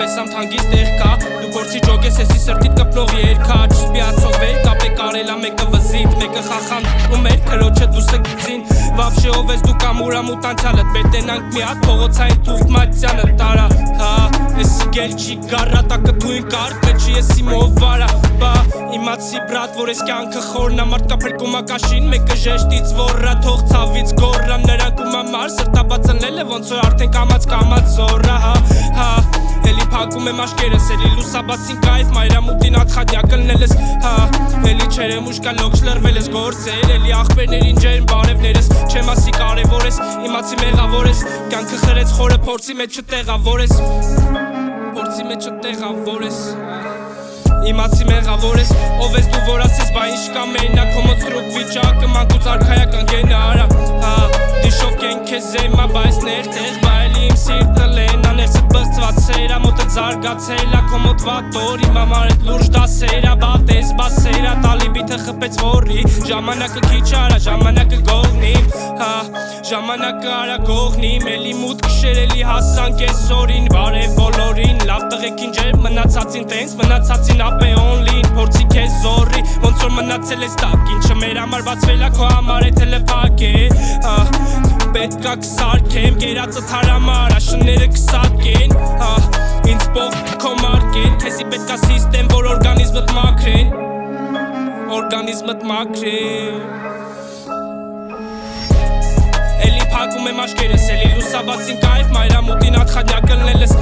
պես ամ թանգից տեղ կա Դու գործի ջոգ ես եսի սրտիտ կպլող երկա Չսպիացող վեր կապ է կարելա մեկը վզիտ Մեկը խախան ու մեր քրոչը դուսը գծին Վավշե ով ես դու կամուրամ ու տանցալըտ Բետենանք մի հատ փողոցային թուղթ մատյանը տարա Հա, եսի գել չի գարա տակը թույն կարդ մեջի եսի մովարա Բա, իմացի բրատ որ ես կյանքը խորնա Մարդ կա փրկում ակաշին մեկը ժեշտից որրա Թող ցավից գորրա նրանք ու մամար Սրտաբացնել է ոնց որ արդեն կամած զորra Հա, էլի փակում եմ աշկերս Էլի լուսաբացին կայֆ մայրամուտին ատխադյա կլնել ես Հա, էլի չերեմ ուշկա լոքշ լրվել ես գործեր Էլի աղբերներին ջերմ բարևներս Չեմ ասի կարևոր ես, իմացի մեղավոր ես Կյանքը խրեց խորը փորձի մեջ չտեղավոր ես Փորձի մեջ չտեղավոր ես Իմացի մեղավոր ես, ով ես դու որ ասես բա ինչ կա մենակ Հոմոց դրուկ վիճակը մանկուց արքայական գենա արա Հա, դիշով կեն քեզ եմա բա ես ներտեղ Բա էլի իմ սիրտը լենա ներսդ բղծված սերա Մոտը զարգացել ա կոմոտ վատոր Իմ համար էտ լուրջ դասերա Բա տես բասերա տալիբիթը խպեց որի Ժամանակը քիչ արա, ժամանակը գողնիմ Հա, ժամանակը արա գողնիմ Էլի մուտ կշեր էլի հասանք ես օրին Բարև բոլորին, լավ տղեքին ջեր մնացածին տենց Մնացածին ապե only-ին, փորձի քեզ զորի Ոնց որ մնացել ես տակ, ինչը մեր համար բացվել ա քո համար է թելեփակ է Պետք ա կսարքեմ, կերածը թարամար, աշները կսատկեն Ինձ պող քո մարկեն, քեզի պետք ա սիստեմ, որ օրգանիզմըտ մաքրեն Օրգանիզմըտ մաքրեն Էլի փակում եմ աշկերս, էլի լուսաբացին կայֆ մայրամուտին ատխադյա կլնել ես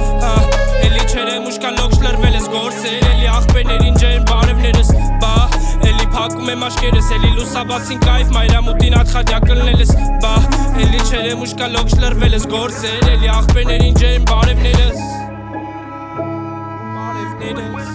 Էլի չերեմ ուշկա լոքշ լրվել ես գործեր Էլի աղբերներին ջերմ բարևներս Բա, էլի փակում եմ աշկերս, էլի լուսաբացին կայֆ մայրամուտին ատխադյա կլնել ես Բա, էլի չերեմ ուշկա լոքշ լրվել ես գործեր Էլի աղբերներին ջերմ բարևներս Բարևներս